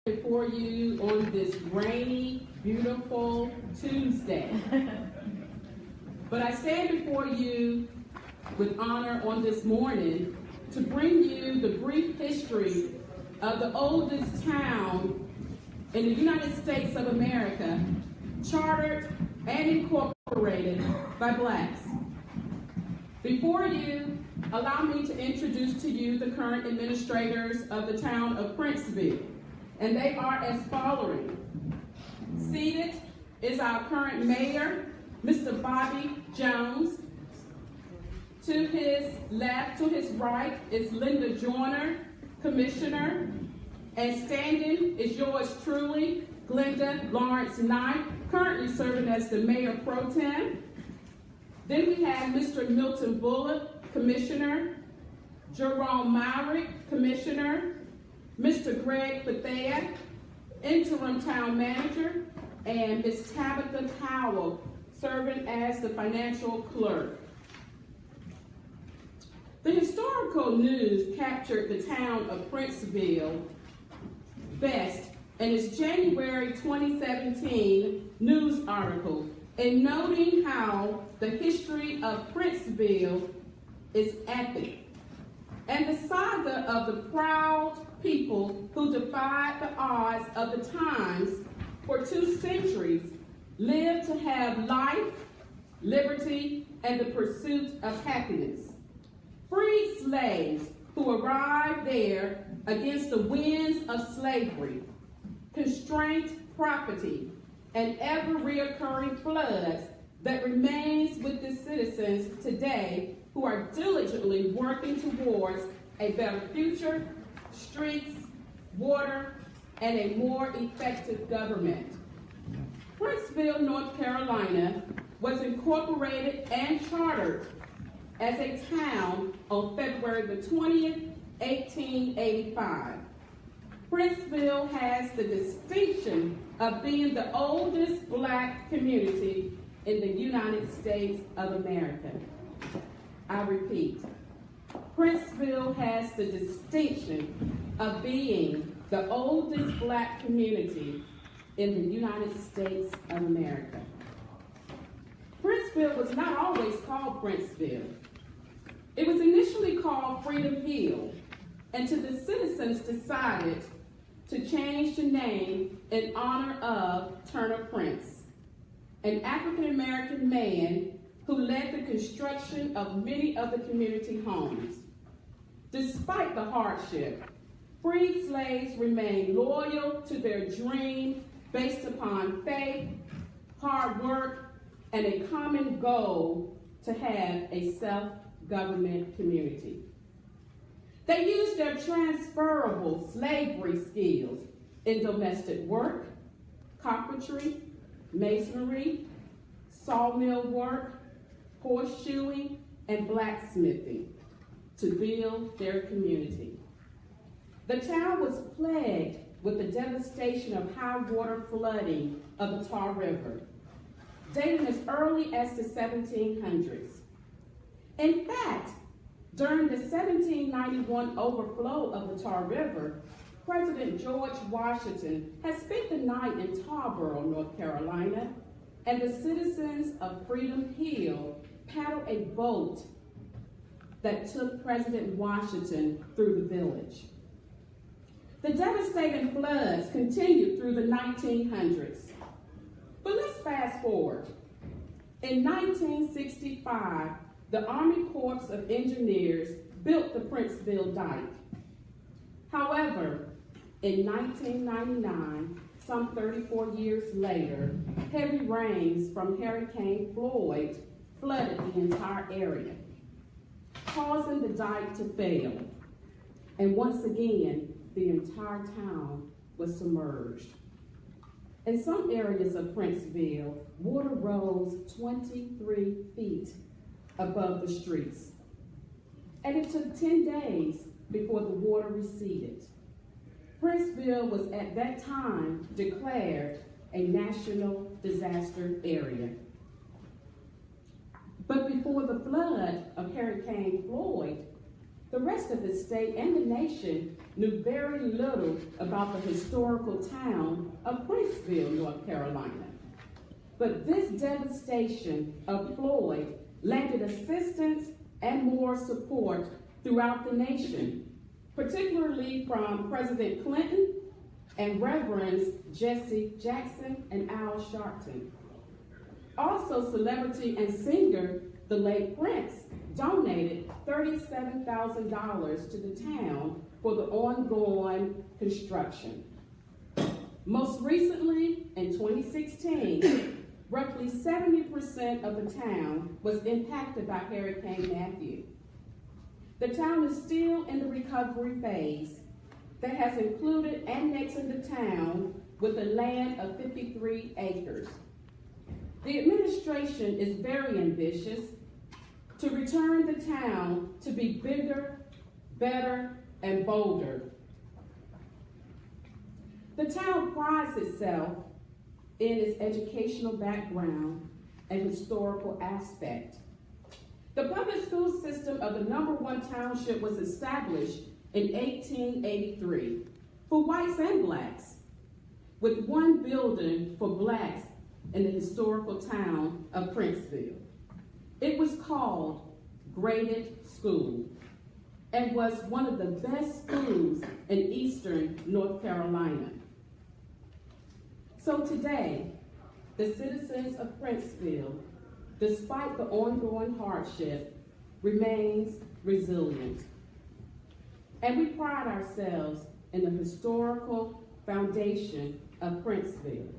before you on this rainy, beautiful Tuesday. But I stand before you with honor on this morning to bring you the brief history of the oldest town in the United States of America, chartered and incorporated by Blacks. Before you, allow me to introduce to you the current administrators of the town of Princeville, and they are as following. Seated is our current mayor, Mr. Bobby Jones. To his left, to his right, is Linda Joyner, commissioner. And standing is yours truly, Glenda Lawrence Knight, currently serving as the mayor pro tem. Then we have Mr. Milton Bullock, commissioner. Jerome Myrick, commissioner. Mr. Greg Bethea, interim town manager. And Ms. Tabitha Powell, serving as the financial clerk. The historical news captured the town of Princeville best in its January 2017 news article, in noting how the history of Princeville is epic, and the saga of the proud people who defied the odds of the times for 2 centuries lived to have life, liberty, and the pursuit of happiness. Freed slaves who arrived there against the winds of slavery, constraint, property, and ever-reoccurring floods that remains with the citizens today who are diligently working towards a better future, streets, water, and a more effective government. Princeville, North Carolina, was incorporated and chartered as a town on February the 20th, 1885. Princeville has the distinction of being the oldest Black community in the United States of America. I repeat, Princeville has the distinction of being the oldest Black community in the United States of America. Princeville was not always called Princeville. It was initially called Freedom Hill, until the citizens decided to change the name in honor of Turner Prince, an African-American man who led the construction of many of the community homes. Despite the hardship, freed slaves remained loyal to their dream based upon faith, hard work, and a common goal to have a self-government community. They used their transferable slavery skills in domestic work, carpentry, masonry, sawmill work, horseshoeing, and blacksmithing to build their community. The town was plagued with the devastation of high water flooding of the Tar River, dating as early as the 1700s. In fact, during the 1791 overflow of the Tar River, President George Washington had spent the night in Tarboro, North Carolina, and the citizens of Freedom Hill paddled a boat that took President Washington through the village. The devastating floods continued through the 1900s. But let's fast forward. In 1965, the Army Corps of Engineers built the Princeville Dike. However, in 1999, some 34 years later, heavy rains from Hurricane Floyd flooded the entire area, causing the dike to fail. And once again, the entire town was submerged. In some areas of Princeville, water rose 23 feet above the streets. And it took 10 days before the water receded. Princeville was at that time declared a national disaster area. But before the flood of Hurricane Floyd, the rest of the state and the nation knew very little about the historical town of Princeville, North Carolina. But this devastation of Floyd landed assistance and more support throughout the nation, particularly from President Clinton and Reverends Jesse Jackson and Al Sharpton. Also, celebrity and singer, the late Prince, donated $37,000 to the town for the ongoing construction. Most recently, in 2016, roughly 70% of the town was impacted by Hurricane Matthew. The town is still in the recovery phase that has included annexing the town with a land of 53 acres. The administration is very ambitious to return the town to be bigger, better, and bolder. The town prides itself in its educational background and historical aspect. The public school system of the #1 township was established in 1883 for whites and blacks, with one building for blacks in the historical town of Princeville. It was called Graded School and was one of the best schools in eastern North Carolina. So today, the citizens of Princeville, despite the ongoing hardship, remains resilient. And we pride ourselves in the historical foundation of Princeville.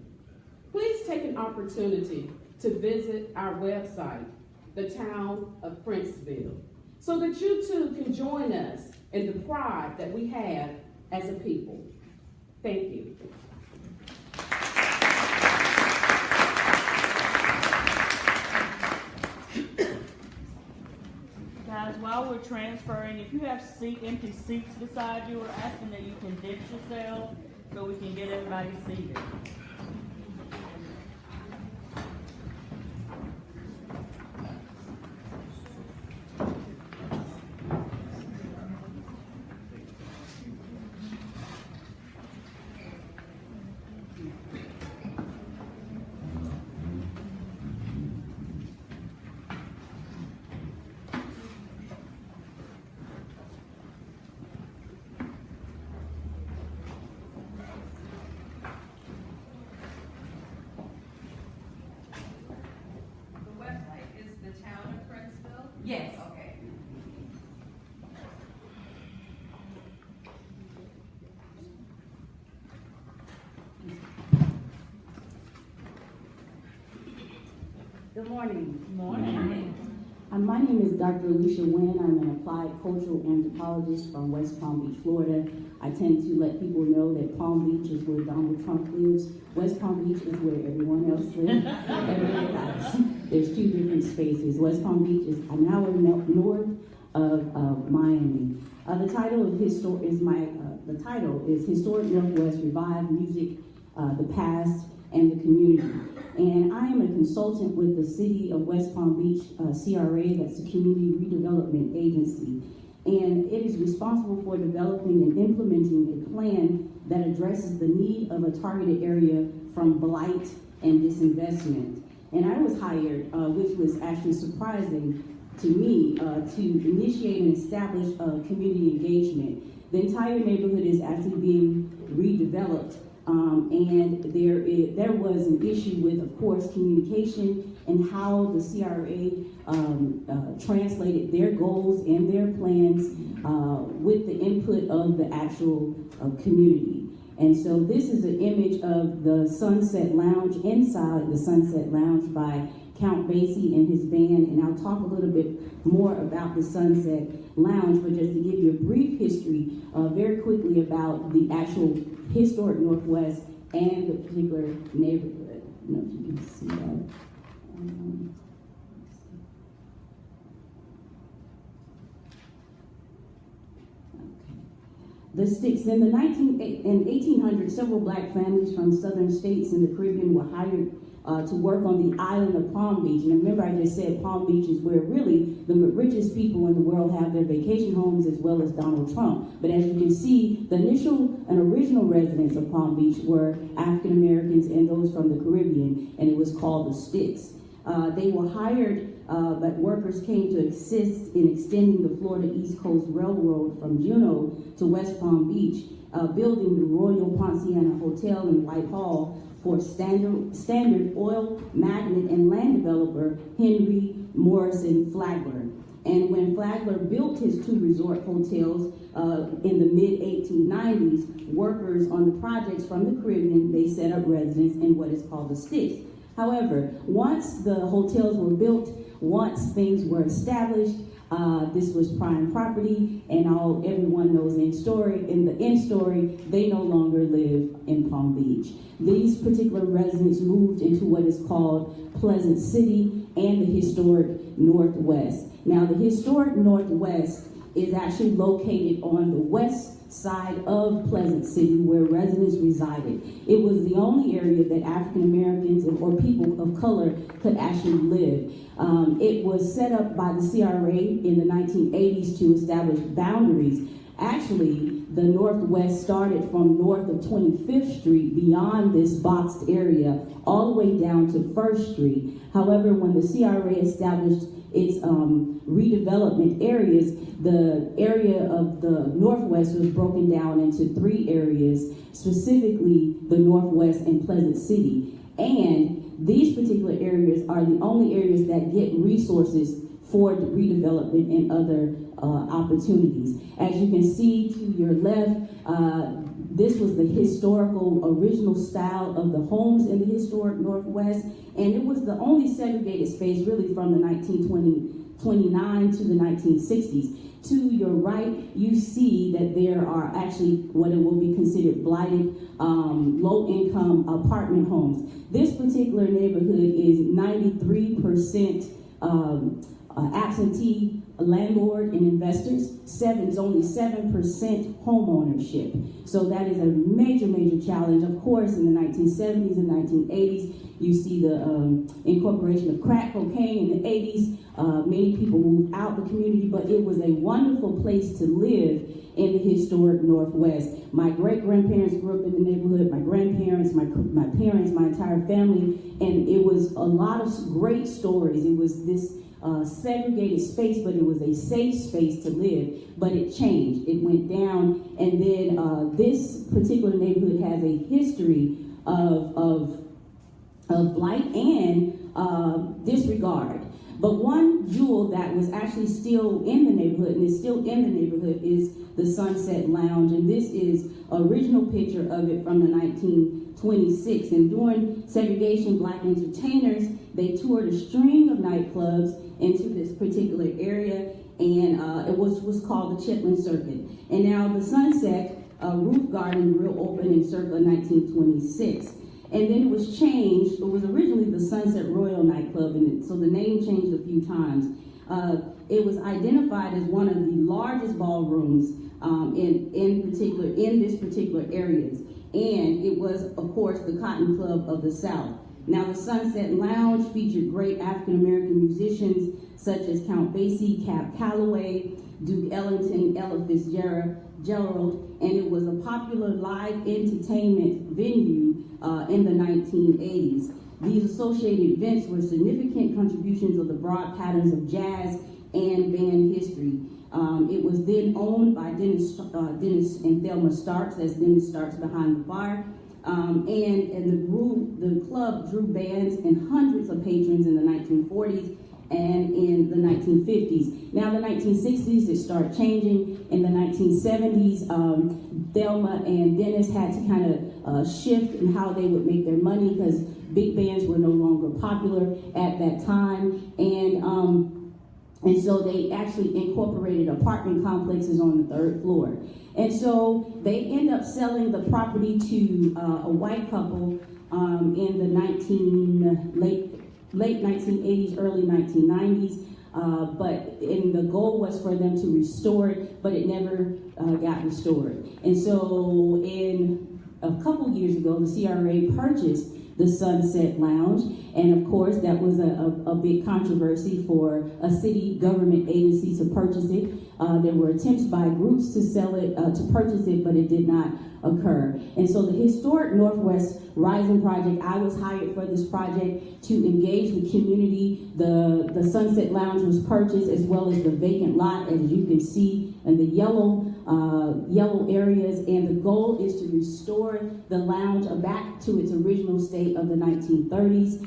Please take an opportunity to visit our website, the Town of Princeville, so that you too can join us in the pride that we have as a people. Thank you. Guys, while we're transferring, if you have empty seats beside you, we're asking that you can ditch yourself so we can get everybody seated. Yes. Okay. Good morning. Good morning. My name is Dr. Alisha Winn. I'm an applied cultural anthropologist from West Palm Beach, Florida. I tend to let people know that Palm Beach is where Donald Trump lives. West Palm Beach is where everyone else lives. There's two different spaces. West Palm Beach is an hour north of Miami. The title is Historic Northwest: Revive Music, the Past, and the Community. And I am a consultant with the City of West Palm Beach CRA, that's the Community Redevelopment Agency. And it is responsible for developing and implementing a plan that addresses the need of a targeted area from blight and disinvestment. And I was hired, which was actually surprising to me, to initiate and establish community engagement. The entire neighborhood is actually being redeveloped. And there was an issue with, of course, communication and how the CRA translated their goals and their plans with the input of the actual community. And so this is an image of the Sunset Lounge, inside the Sunset Lounge by Count Basie and his band, and I'll talk a little bit more about the Sunset Lounge, but just to give you a brief history very quickly about the actual historic Northwest and the particular neighborhood. I don't know if you can see that. The sticks. In the 1800s, several black families from southern states in the Caribbean were hired to work on the island of Palm Beach. And remember, I just said Palm Beach is where really the richest people in the world have their vacation homes, as well as Donald Trump. But as you can see, the initial and original residents of Palm Beach were African Americans and those from the Caribbean, and it was called the Sticks. They were hired, but workers came to assist in extending the Florida East Coast Railroad from Juneau to West Palm Beach, building the Royal Ponciana Hotel in Whitehall for Standard Oil magnate and land developer Henry Morrison Flagler. And when Flagler built his 2 resort hotels in the mid-1890s, workers on the projects from the Caribbean, they set up residence in what is called the Sticks. However, once the hotels were built, once things were established, this was prime property, and everyone knows the end story. In the end story, they no longer live in Palm Beach. These particular residents moved into what is called Pleasant City and the historic Northwest. Now, the historic Northwest is actually located on the west side of Pleasant City, where residents resided. It was the only area that African Americans or people of color could actually live. It was set up by the CRA in the 1980s to establish boundaries. Actually, the Northwest started from north of 25th Street beyond this boxed area all the way down to 1st Street. However, when the CRA established its redevelopment areas, the area of the Northwest was broken down into 3 areas, specifically the Northwest and Pleasant City. And these particular areas are the only areas that get resources for the redevelopment and other opportunities. As you can see to your left, this was the historical original style of the homes in the historic Northwest, and it was the only segregated space really from the 1929 to the 1960s. To your right, you see that there are actually what it will be considered blighted low-income apartment homes. This particular neighborhood is 93% absentee landlord and investors. It's only 7% home ownership. So that is a major, major challenge. Of course, in the 1970s and 1980s, you see the incorporation of crack cocaine in the 80s. Many people moved out the community, but it was a wonderful place to live in the historic Northwest. My great-grandparents grew up in the neighborhood, my grandparents, my parents, my entire family, and it was a lot of great stories. It was this segregated space, but it was a safe space to live. But it changed. It went down, and then this particular neighborhood has a history of blight and disregard. But one jewel that was actually still in the neighborhood, and is still in the neighborhood, is the Sunset Lounge. And this is an original picture of it from the 1926. And during segregation, black entertainers, they toured a string of nightclubs into this particular area, and it was called the Chitlin Circuit. And now the Sunset Roof Garden Grill opened in circa 1926. And then it was changed. It was originally the Sunset Royal nightclub, and so the name changed a few times. It was identified as one of the largest ballrooms in this particular areas. And it was, of course, the Cotton Club of the South. Now, the Sunset Lounge featured great African-American musicians such as Count Basie, Cab Calloway, Duke Ellington, Ella Fitzgerald, and it was a popular live entertainment venue in the 1980s. These associated events were significant contributions of the broad patterns of jazz and band history. It was then owned by Dennis and Thelma Starks, as Dennis Starks behind the bar. And the club drew bands and hundreds of patrons in the 1940s and in the 1950s. Now, the 1960s, it started changing. In the 1970s, Thelma and Dennis had to kind of shift in how they would make their money, because big bands were no longer popular at that time. And so they actually incorporated apartment complexes on the 3rd floor. And so they end up selling the property to a white couple in the late 1980s, early 1990s. and the goal was for them to restore it, but it never got restored. And so in a couple years ago, the CRA purchased the Sunset Lounge, and of course that was a big controversy for a city government agency to purchase it. There were attempts by groups to sell it, to purchase it, but it did not occur. And so the Historic Northwest Rising Project, I was hired for this project to engage the community. The Sunset Lounge was purchased, as well as the vacant lot, as you can see in the yellow areas, and the goal is to restore the lounge back to its original state of the 1930s,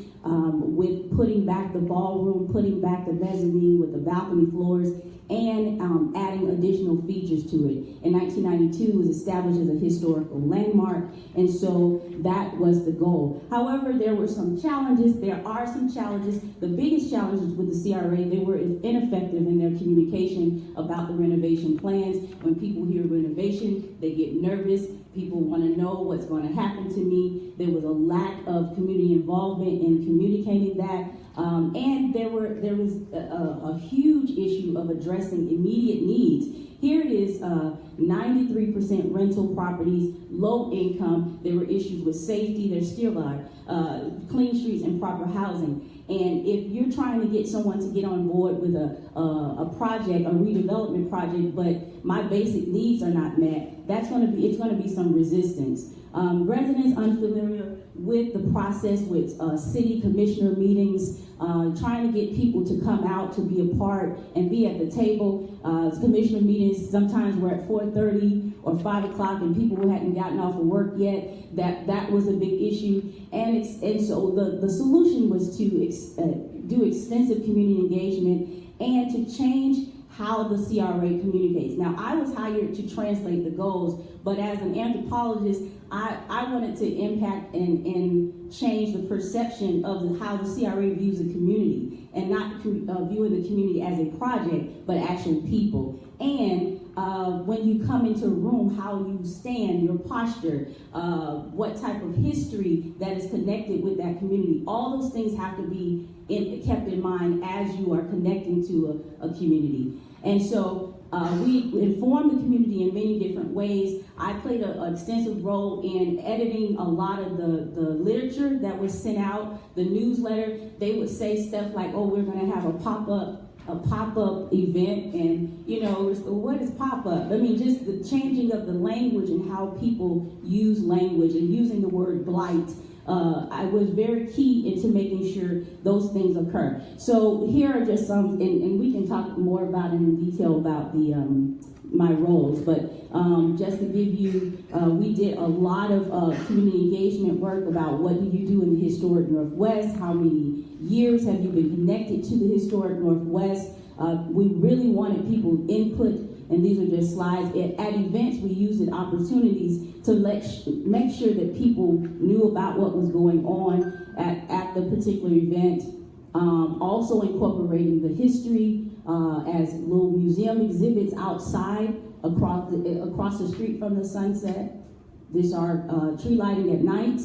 with putting back the ballroom, putting back the mezzanine with the balcony floors, and adding additional features to it. In 1992, it was established as a historical landmark, and so that was the goal. However, there were some challenges. There are some challenges. The biggest challenges with the CRA, they were ineffective in their communication about the renovation plans. When people hear renovation, they get nervous. People want to know what's going to happen to me. There was a lack of community involvement in communicating that. And there was a huge issue of addressing immediate needs. Here it is, 93% rental properties, low income. There were issues with safety. There still are. Clean streets and proper housing. And if you're trying to get someone to get on board with a project, a redevelopment project, but my basic needs are not met, it's going to be some resistance. Residents unfamiliar with the process, with city commissioner meetings, trying to get people to come out to be a part and be at the table. Commissioner meetings sometimes were at 4:30 or 5 o'clock, and people who hadn't gotten off of work yet. That was a big issue, and so the solution was to do extensive community engagement and to change how the CRA communicates. Now, I was hired to translate the goals, but as an anthropologist, I wanted to impact and change the perception of how the CRA views the community, and not viewing the community as a project, but actual people. And when you come into a room, how you stand, your posture, what type of history that is connected with that community. All those things have to be kept in mind as you are connecting to a community. And so we inform the community in many different ways. I played an extensive role in editing a lot of the literature that was sent out, the newsletter. They would say stuff like, oh, we're going to have a pop-up event, and what is pop-up? I mean, just the changing of the language and how people use language and using the word blight. I was very key into making sure those things occur. So here are just some, and we can talk more about it in detail about my roles, but just to give you, we did a lot of community engagement work about what do you do in the historic Northwest, how many years have you been connected to the historic Northwest. We really wanted people input, and these are just slides. At events, we used it opportunities to make sure that people knew about what was going on at the particular event. Also incorporating the history as little museum exhibits outside across the street from the Sunset. These are tree lighting at night.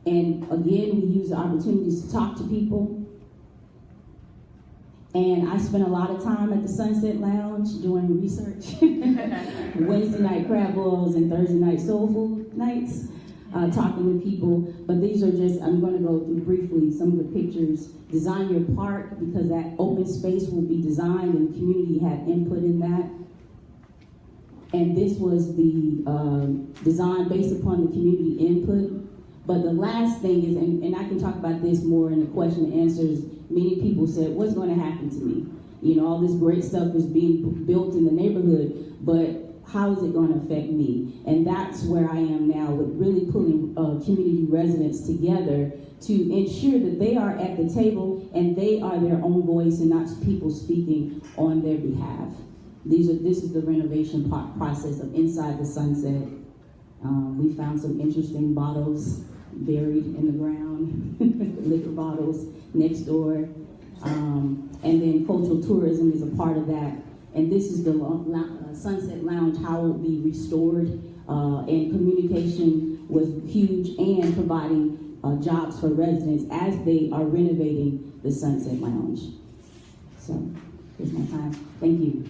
And again, we use the opportunities to talk to people. And I spent a lot of time at the Sunset Lounge doing research. Wednesday night crab balls and Thursday night soul food nights, talking with people. But these are just, I'm going to go through briefly some of the pictures. Design your park, because that open space will be designed and the community had input in that. And this was the design based upon the community input. But the last thing is, and I can talk about this more in the question and answers, many people said, what's going to happen to me? All this great stuff is being built in the neighborhood, but how is it going to affect me? And that's where I am now, with really pulling community residents together to ensure that they are at the table and they are their own voice and not people speaking on their behalf. This is the renovation process of inside the Sunset. We found some interesting bottles buried in the ground, liquor bottles next door. And then cultural tourism is a part of that. And this is the Sunset Lounge, how it will be restored. And communication was huge, and providing jobs for residents as they are renovating the Sunset Lounge. So Here's my time. Thank you.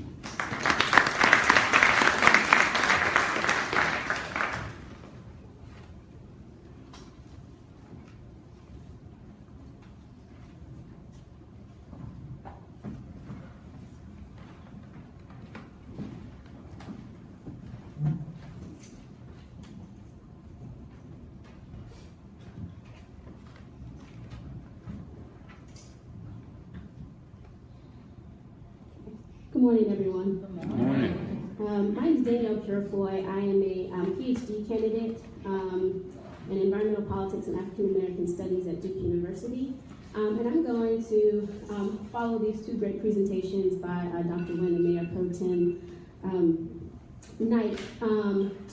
Good morning, everyone. Good morning. My name is Danielle Purifoy. I am a PhD candidate in environmental politics and African American studies at Duke University. And I'm going to follow these two great presentations by Dr. Winn and Mayor Pro Tem Knight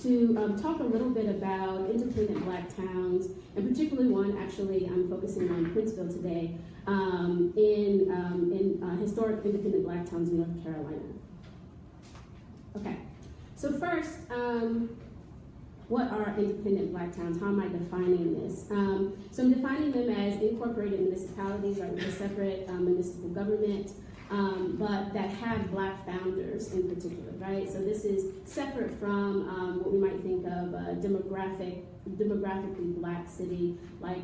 to talk a little bit about independent Black towns, and particularly one, actually, I'm focusing on Princeville today, in historic independent Black towns in North Carolina. Okay, so first, what are independent Black towns? How am I defining this? So I'm defining them as incorporated municipalities, right, with a separate municipal government, but that have Black founders in particular, right? So this is separate from what we might think of a demographically Black city, like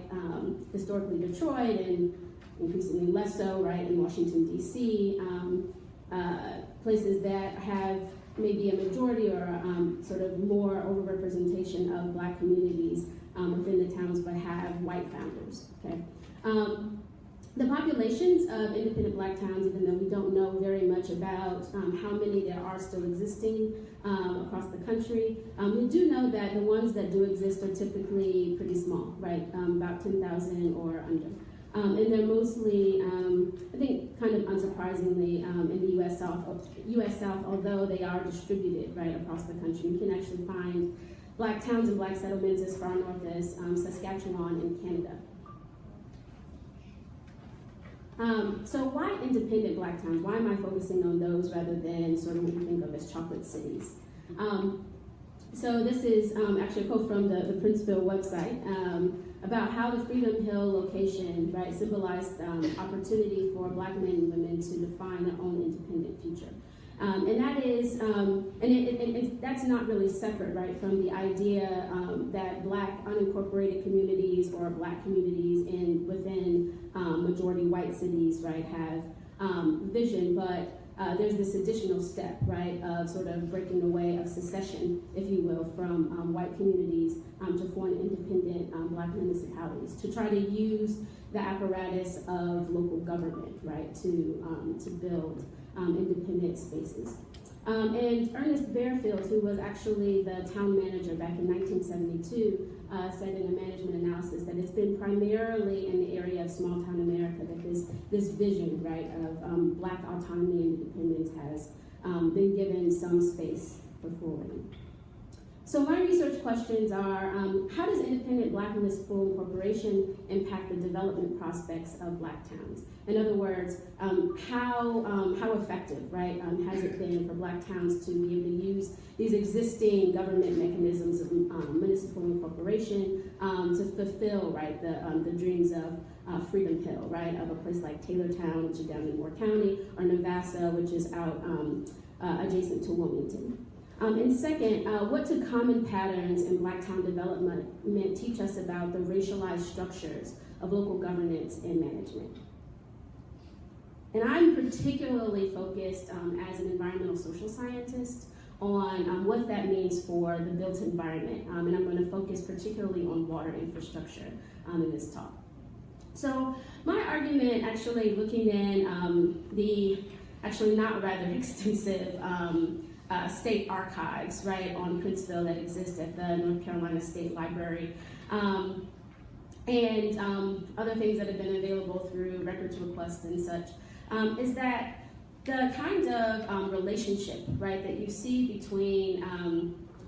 historically Detroit, and increasingly less so, right, in Washington, D.C., places that have maybe a majority or sort of more overrepresentation of Black communities within the towns, but have white founders, okay? The populations of independent Black towns, even though we don't know very much about how many there are still existing across the country, we do know that the ones that do exist are typically pretty small, right? About 10,000 or under. And they're mostly, I think, kind of unsurprisingly, in the U.S. South, although they are distributed right across the country. You can actually find Black towns and Black settlements as far north as Saskatchewan in Canada. So why independent Black towns? Why am I focusing on those rather than sort of what we think of as chocolate cities? So this is actually a quote from the Princeville website about how the Freedom Hill location, right, symbolized opportunity for Black men and women to define their own independent future. And that is, and that's not really separate, right, from the idea that Black unincorporated communities or Black communities within majority white cities, right, have vision, but there's this additional step, right, of sort of breaking away of secession, if you will, from white communities to form independent Black municipalities, to try to use the apparatus of local government, right, to build independent spaces. And Ernest Bearfield, who was actually the town manager back in 1972, said in a management analysis that it's been primarily in the area of small town America that this vision, right, of Black autonomy and independence has been given some space for forwarding. So my research questions are, how does independent Black municipal incorporation impact the development prospects of Black towns? In other words, how effective, right, has it been for Black towns to be able to use these existing government mechanisms of municipal incorporation to fulfill, right, the dreams of Freedom Hill, right, of a place like Taylortown, which is down in Moore County, or Navassa, which is out adjacent to Wilmington. And second, what do common patterns in Black town development teach us about the racialized structures of local governance and management? And I'm particularly focused as an environmental social scientist on what that means for the built environment. And I'm going to focus particularly on water infrastructure in this talk. So my argument, actually looking in the actually not rather extensive state archives, right, on Princeville that exist at the North Carolina State Library, and other things that have been available through records requests and such, is that the kind of relationship, right, that you see between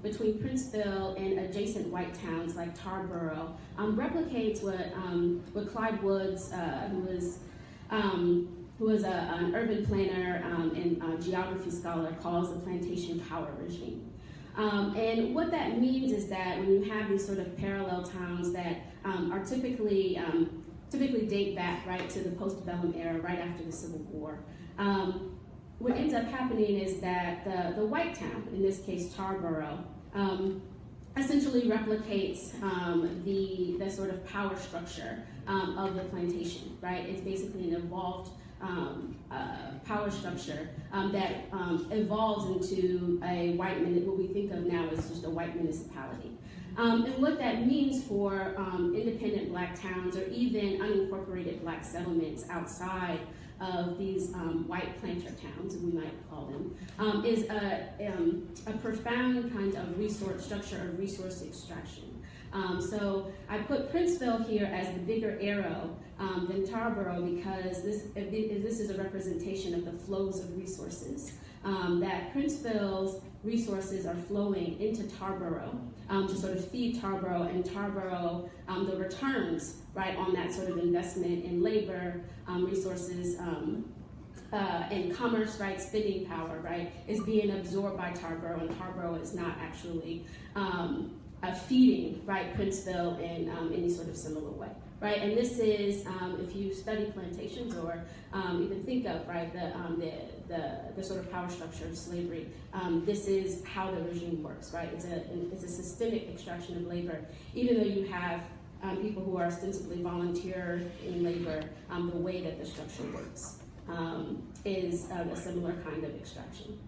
Princeville and adjacent white towns like Tarboro replicates what Clyde Woods, who was an urban planner and geography scholar, calls the plantation power regime. And what that means is that when you have these sort of parallel towns that are typically date back, right, to the postbellum era, right after the Civil War, what ends up happening is that the white town, in this case Tarboro, essentially replicates the sort of power structure of the plantation, right? It's basically an evolved power structure that evolves into a white, what we think of now as just a white municipality. And what that means for independent Black towns or even unincorporated Black settlements outside of these white planter towns, we might call them, is a profound kind of resource structure of resource extraction. So I put Princeville here as the bigger arrow than Tarboro because this is a representation of the flows of resources. That Princeville's resources are flowing into Tarboro to sort of feed Tarboro, and Tarboro, the returns, right, on that sort of investment in labor, resources, and commerce, right, spending power, right, is being absorbed by Tarboro, and Tarboro is not actually feeding, right, Princeville in any sort of similar way, right? And this is, if you study plantations or even think of, right, the sort of power structure of slavery, this is how the regime works, right? It's a systemic extraction of labor, even though you have people who are ostensibly volunteer in labor, the way that the structure works is a similar kind of extraction.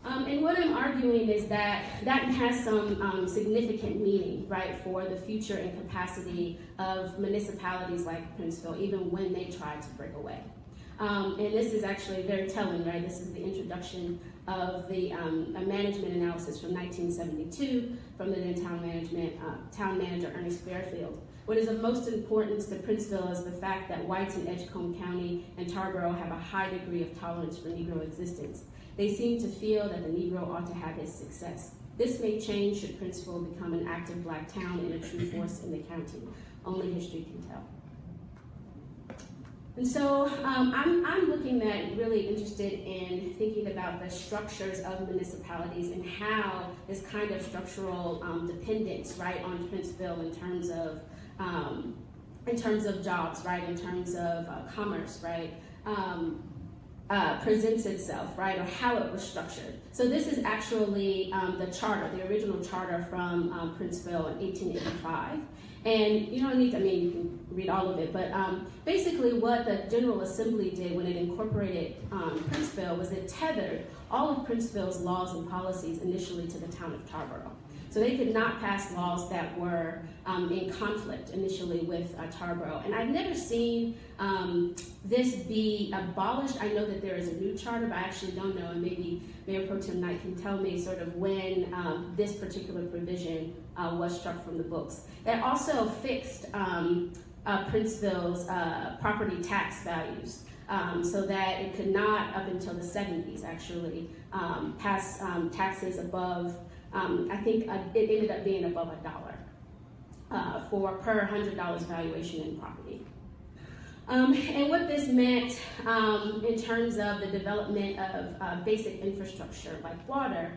And what I'm arguing is that has some significant meaning, right, for the future and capacity of municipalities like Princeville, even when they try to break away. And this is actually very telling, right? This is the introduction of the a management analysis from 1972 from the then town manager Ernest Fairfield. What is of most importance to Princeville is the fact that whites in Edgecombe County and Tarboro have a high degree of tolerance for Negro existence. They seem to feel that the Negro ought to have his success. This may change should Princeville become an active Black town and a true force in the county. Only history can tell. And so I'm looking at, really interested in thinking about the structures of municipalities and how this kind of structural dependence, right, on Princeville in terms of jobs, right, in terms of commerce, right, presents itself, right, or how it was structured. So this is actually the charter, the original charter from Princeville in 1885. And you don't need to, you can read all of it, but basically what the General Assembly did when it incorporated Princeville was it tethered all of Princeville's laws and policies initially to the town of Tarboro. So they could not pass laws that were in conflict initially with Tarboro. And I've never seen this be abolished. I know that there is a new charter, but I actually don't know, and maybe Mayor Pro Tem Knight can tell me sort of when this particular provision was struck from the books. It also fixed Princeville's property tax values so that it could not, up until the 70s actually, pass taxes above, I think it ended up being above $1 for per $100 valuation in property. And what this meant in terms of the development of basic infrastructure like water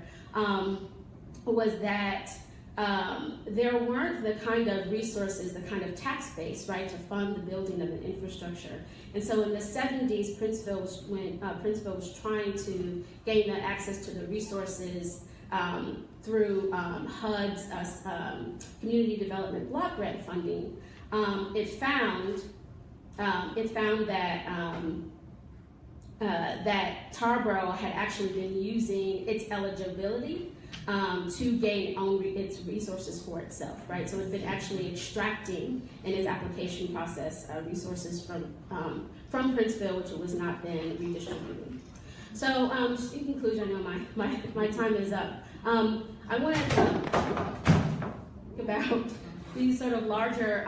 was that there weren't the kind of resources, the kind of tax base, right, to fund the building of an infrastructure. And so in the 70s, Princeville was trying to gain the access to the resources through HUD's community development block grant funding. It found that that Tarboro had actually been using its eligibility to gain its resources for itself, right? So it's been actually extracting in its application process resources from Princeville, which it was not then redistributing. So just in conclusion, I know my time is up. I wanted to think about these sort of larger,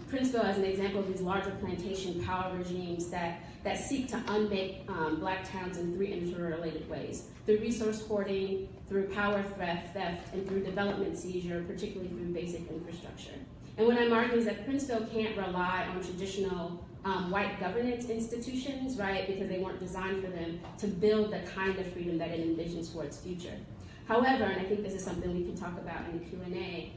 Princeville as an example of these larger plantation power regimes that seek to unmake Black towns in three interrelated ways: through resource hoarding, through power theft, and through development seizure, particularly through basic infrastructure. And what I'm arguing is that Princeville can't rely on traditional white governance institutions, right, because they weren't designed for them to build the kind of freedom that it envisions for its future. However, and I think this is something we can talk about in the Q&A,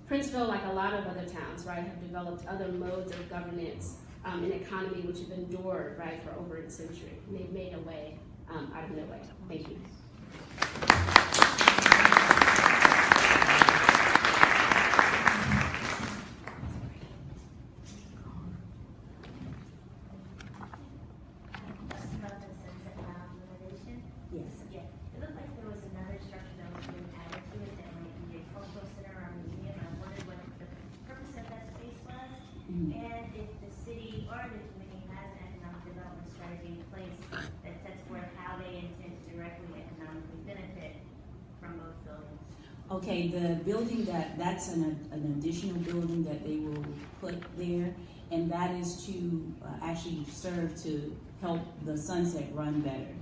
Princeville, like a lot of other towns, right, have developed other modes of governance an economy which have endured, right, for over a century. And they've made a way out of no way. Thank you. Yes. Yeah, it looked like there was another structure that was being added to it that might be a cultural center or museum. I wondered what the purpose of that space was, and if the city or the committee has an economic development strategy in place that sets forth how they intend to directly economically benefit from both buildings. Okay, the building that's an additional building that they will put there, and that is to actually serve to help the Sunset run better.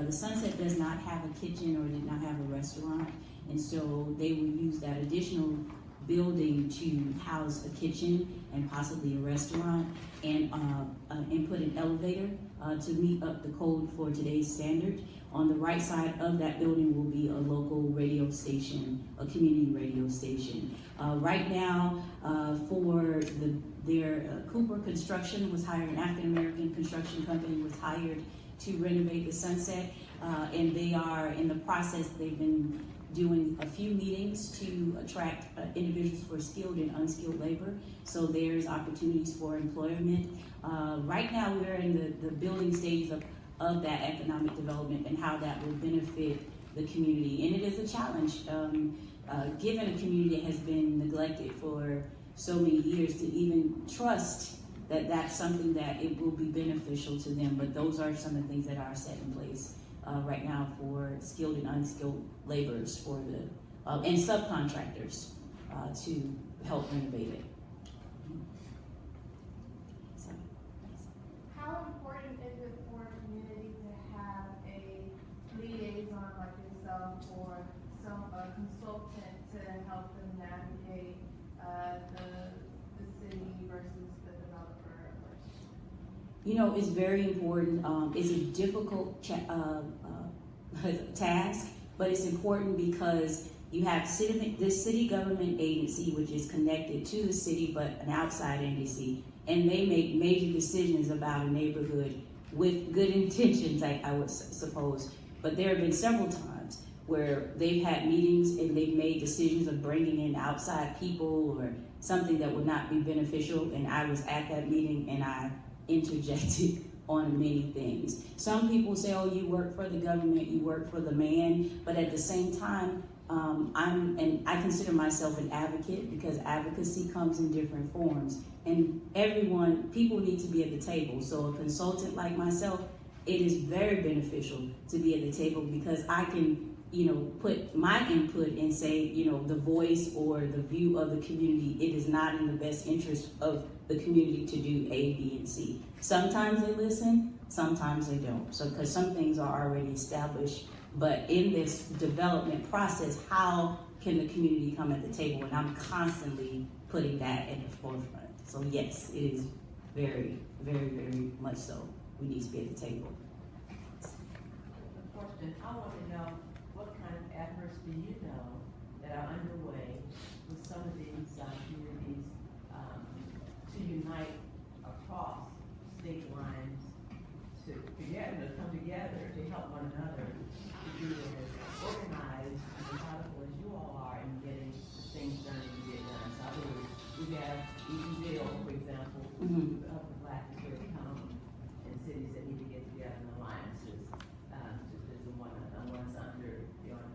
The Sunset does not have a kitchen or did not have a restaurant, and so they will use that additional building to house a kitchen and possibly a restaurant, and put an elevator to meet up the code for today's standard. On the right side of that building will be a local radio station, a community radio station. Right now, for their Cooper Construction was hired, an African-American construction company was hired to renovate the Sunset, and they are in the process. They've been doing a few meetings to attract individuals for skilled and unskilled labor, so there's opportunities for employment. Right now we're in the building stages of that economic development and how that will benefit the community, and it is a challenge given a community that has been neglected for so many years to even trust that that's something that it will be beneficial to them. But those are some of the things that are set in place right now for skilled and unskilled laborers for the and subcontractors to help renovate it. So. How important is it for a community to have a liaison like yourself or some consultant to help them navigate the city versus the developer? You know, it's very important. It's a difficult task, but it's important because you have this city government agency, which is connected to the city, but an outside agency, and they make major decisions about a neighborhood with good intentions, I would suppose. But there have been several times where they've had meetings and they've made decisions of bringing in outside people or something that would not be beneficial, and I was at that meeting and I interjected on many things. Some people say, oh, you work for the government, you work for the man, but at the same time, I consider myself an advocate because advocacy comes in different forms, and people need to be at the table. So a consultant like myself, it is very beneficial to be at the table because I can, put my input and say, the voice or the view of the community, it is not in the best interest of the community to do A, B, and C. Sometimes they listen, sometimes they don't. So, because some things are already established, but in this development process, how can the community come at the table? And I'm constantly putting that at the forefront. So yes, it is very, very, very much so. We need to be at the table. Question, I want to know what kind of efforts do you know that are underway with some of these communities to unite across state lines to come together to help one another to be as organized and methodical as you all are in getting things done and get done. So we have Eatonville, for example, of the Black Spirit County and cities that need to get together in alliances. There's one under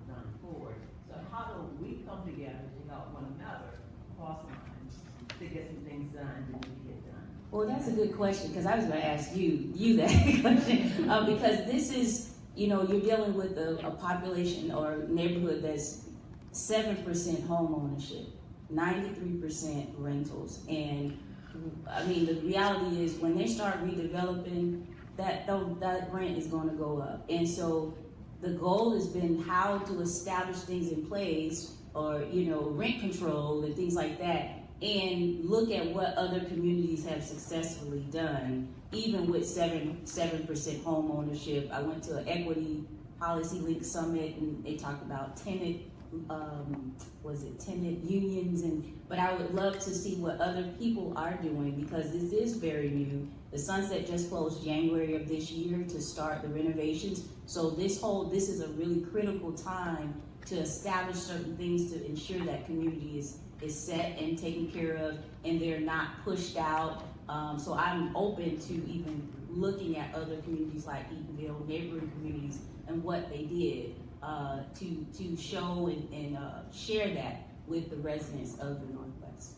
John Ford. So how do we come together to help one another cross lines to get some things done that need to get done? Well, that's a good question because I was going to ask you that question because this is, you're dealing with a population or neighborhood that's 7% home ownership, 93% rentals, and I mean the reality is when they start redeveloping, that rent is going to go up, and so the goal has been how to establish things in place or rent control and things like that, and look at what other communities have successfully done, even with 7% home ownership. I went to an equity policy link summit and they talked about tenant was it tenant unions, but I would love to see what other people are doing because this is very new. The Sunset just closed January of this year to start the renovations. So this is a really critical time to establish certain things to ensure that community is set and taken care of and they're not pushed out. So I'm open to even looking at other communities like Eatonville, neighboring communities, and what they did to show and share that with the residents of the Northwest.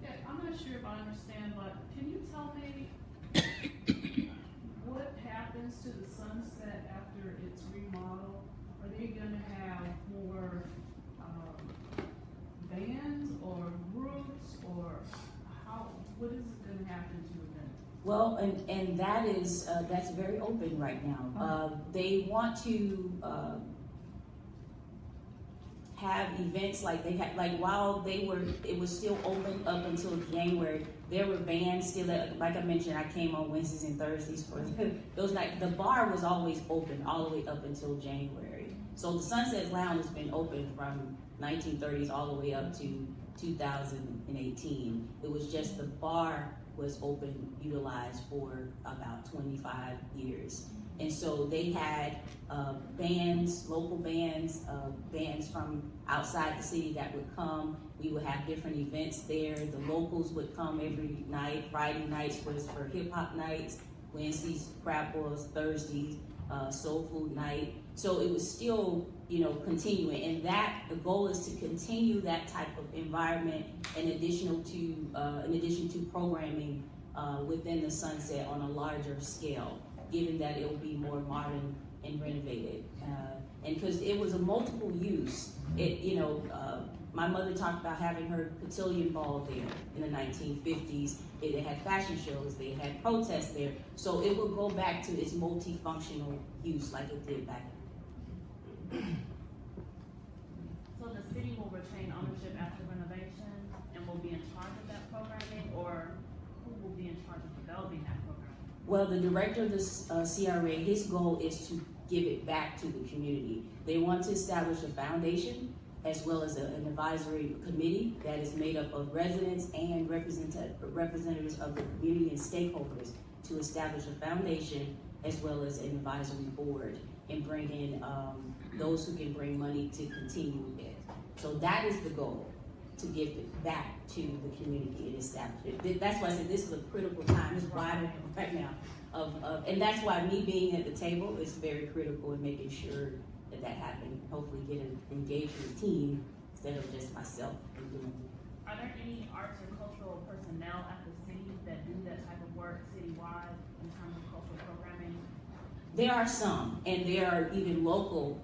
Yeah, I'm not sure if I understand, but can you tell me what happens to the Sunset after it's remodeled? Are they gonna have more bands or groups, or what is gonna happen to them? Well, and that is that's very open right now. They want to have events like they had, like while it was still open up until January. There were bands still. Like I mentioned, I came on Wednesdays and Thursdays for those nights. The bar was always open all the way up until January. So the Sunset Lounge has been open from 1930s all the way up to 2018. It was just the bar was open, utilized for about 25 years. And so they had bands, local bands, bands from outside the city that would come. We would have different events there. The locals would come every night. Friday nights was for hip hop nights, Wednesdays crab boils, Thursdays soul food night. So it was still, continuing. And the goal is to continue that type of environment in addition to programming within the Sunset on a larger scale, given that it will be more modern and renovated. And because it was a multiple use, my mother talked about having her cotillion ball there in the 1950s. They had fashion shows, they had protests there. So it will go back to its multifunctional use like it did back then. So the city will retain ownership after renovation and will be in charge of that programming, or who will be in charge of developing that program? Well, the director of the CRA, his goal is to give it back to the community. They want to establish a foundation as well as an advisory committee that is made up of residents and representatives of the community and stakeholders to establish a foundation as well as an advisory board and bring in those who can bring money to continue it. So that is the goal, to give it back to the community and establish it. That's why I said this is a critical time. It's wide open right now. And that's why me being at the table is very critical in making sure that happens. Hopefully get an engagement team instead of just myself. Are there any arts or cultural personnel at the city that do that type of work citywide in terms of cultural programming? There are some, and there are even local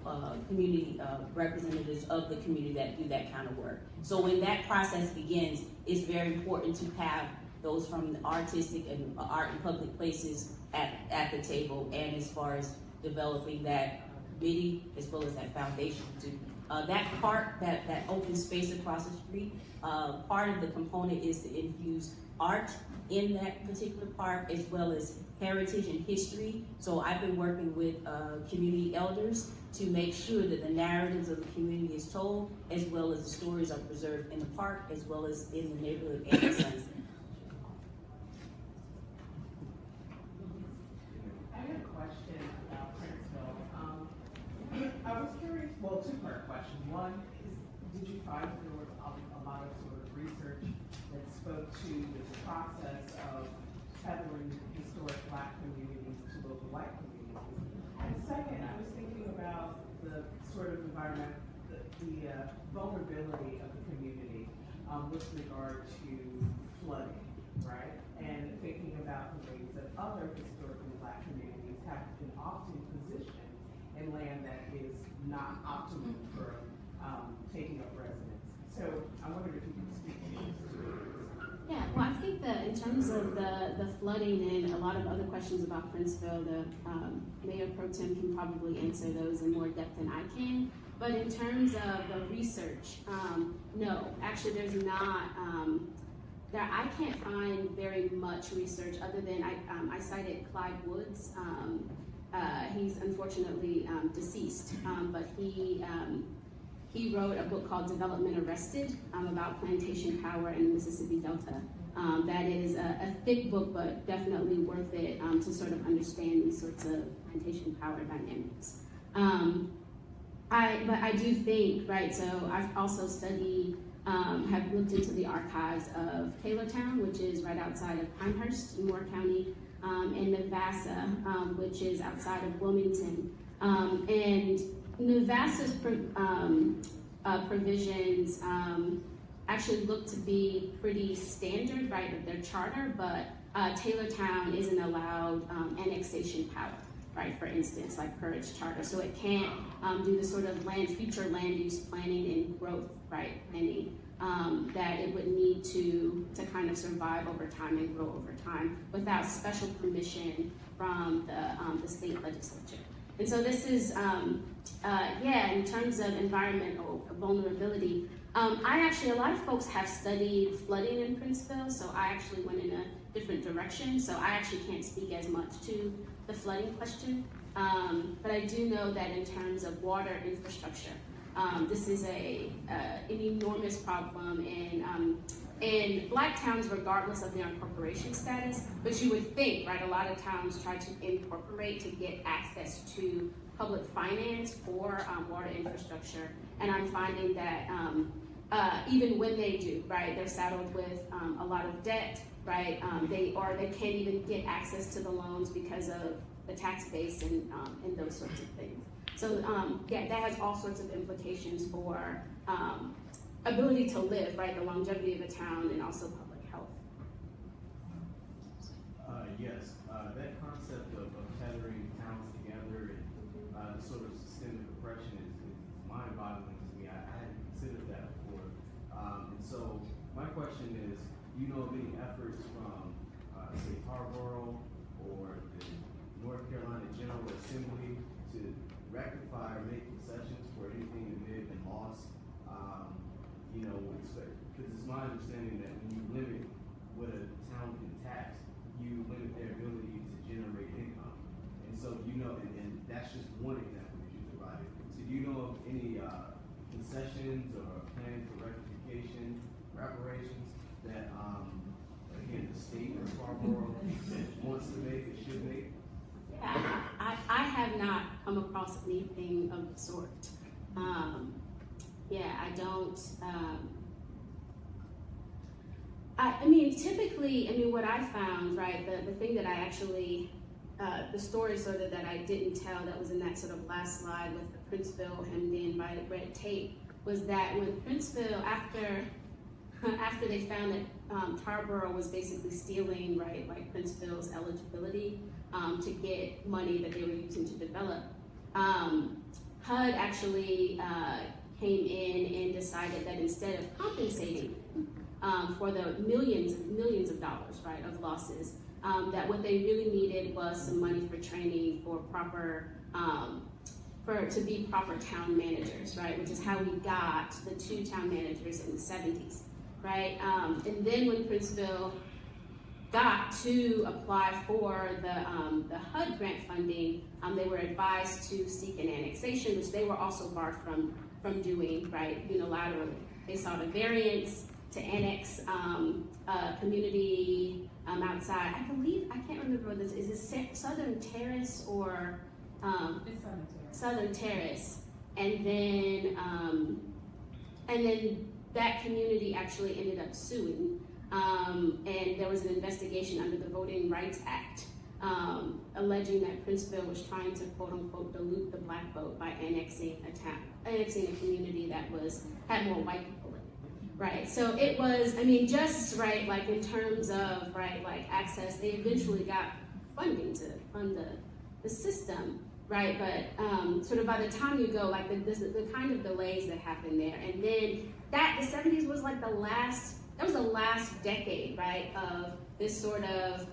community representatives of the community that do that kind of work. So when that process begins, it's very important to have those from the artistic and art and public places at the table, and as far as developing that committee as well as that foundation too. That part, that open space across the street, part of the component is to infuse art in that particular park as well as heritage and history. So I've been working with community elders to make sure that the narratives of the community is told as well as the stories are preserved in the park as well as in the neighborhood and the Sunset. I had a question about Princeville. I was curious, well, two-part question. One is, did you find that there was a lot of sort of research that spoke to this process of tethering historic Black communities to local white communities? And second, I was thinking about the sort of environment, the vulnerability of the community with regard to flooding, right? And thinking about the ways that other historically Black communities have been often positioned in land that is not optimal for taking up residence. So I wondered if you could speak to this. Yeah, well, I think that in terms of the flooding and a lot of other questions about Princeville, the Mayor Pro Tem can probably answer those in more depth than I can. But in terms of the research, no, actually there's not, I can't find very much research other than I cited Clyde Woods. He's unfortunately deceased, but he he wrote a book called Development Arrested about plantation power in the Mississippi Delta. That is a thick book, but definitely worth it to sort of understand these sorts of plantation power dynamics. But I do think, right, so I've also studied, have looked into the archives of Taylortown, which is right outside of Pinehurst in Moore County, and Navassa, which is outside of Wilmington. And Navassa's provisions actually look to be pretty standard, right, of their charter, but Taylortown isn't allowed annexation power, right, for instance, like per its charter. So it can't do the sort of future land use planning and growth, right, planning that it would need to kind of survive over time and grow over time without special permission from the state legislature. And so this is, in terms of environmental vulnerability, a lot of folks have studied flooding in Princeville, so I actually went in a different direction, so I actually can't speak as much to the flooding question, but I do know that in terms of water infrastructure, this is an enormous problem in Black towns, regardless of their incorporation status. But you would think, right, a lot of towns try to incorporate to get access to public finance for water infrastructure, and I'm finding that even when they do, right, they're saddled with a lot of debt, right? They can't even get access to the loans because of the tax base and those sorts of things. So that has all sorts of implications for ability to live, right? The longevity of a town and also public health. Yes, that concept of tethering towns together and sort of systemic oppression is mind-boggling to me. I hadn't considered that before. And so my question is, do you know of any efforts from, say, Tarboro or the North Carolina General Assembly to rectify or make concessions for anything that may have been lost? Because it's my understanding that when you limit what a town can tax, you limit their ability to generate income. And so, and that's just one example that you provided. So do you know of any concessions or plan for rectification, reparations that, again, the state or Scarborough wants to make, it should make? Yeah, I have not come across anything of the sort. I don't. Typically, what I found, right, the thing that I actually, the story sort of that I didn't tell that was in that sort of last slide with the Princeville hemmed in by red tape was that when Princeville, after they found that Tarboro was basically stealing, right, like Princeville's eligibility to get money that they were using to develop, HUD actually came in and decided that instead of compensating for the millions of dollars, right, of losses, that what they really needed was some money for training for proper, to be proper town managers, right, which is how we got the 2 town managers in the 70s, right, and then when Princeville got to apply for the HUD grant funding, they were advised to seek an annexation, which they were also barred from doing, right, unilaterally. They sought a variance to annex a community outside. I can't remember what this is. Is it Southern Terrace or It's Southern Terrace? And then that community actually ended up suing. And there was an investigation under the Voting Rights Act alleging that Princeville was trying to quote unquote dilute the Black vote by annexing a community that had more white people in it, right? So it was, just right, like in terms of right, like access, they eventually got funding to fund the system, right? But sort of by the time you go, like the kind of delays that happened there, and then the 70s was like the last decade, right, of this sort of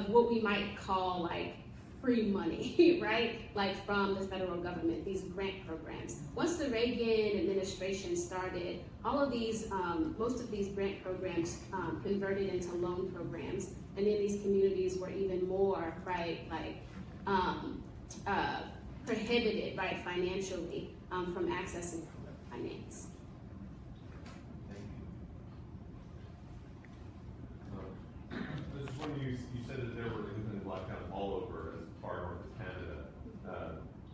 what we might call like free money, right, like from the federal government, these grant programs. Once the Reagan administration started, all of these, most of these grant programs converted into loan programs, and then these communities were even more, right, like prohibited, right, financially from accessing finance. Thank you. I was just wondering, you said that there were independent black towns all over as far north as Canada,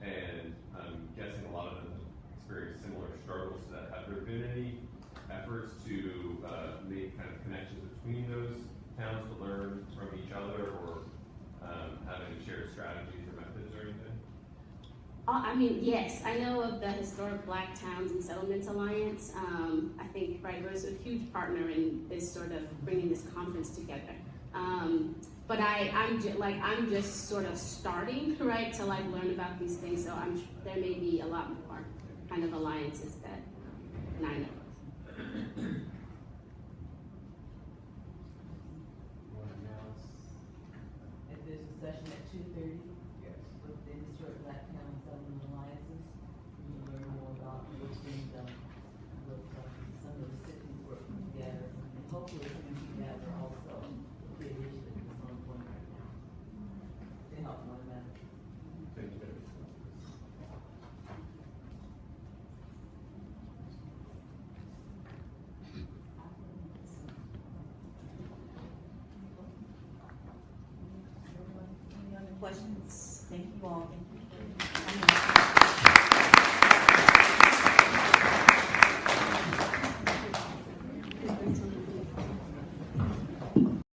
and I'm guessing a lot of them have experienced similar struggles to that. Have there been any efforts to make kind of connections between those towns to learn from each other, or have any shared strategies or methods or anything? I mean, yes, I know of the Historic Black Towns and Settlements Alliance. I think, right, was a huge partner in this sort of bringing this conference together. But I'm just sort of starting, right, to like learn about these things. So there may be a lot more kind of alliances that I know of. If there's a session at 2:30. Yes. With the Historic Black Town Settlement Alliances, you can learn more about what's being done with some of the cities working together, and hopefully coming together also with the initiative that's on point right now to help one another. Thank you. Any other questions? Thank you all. Thank you for coming.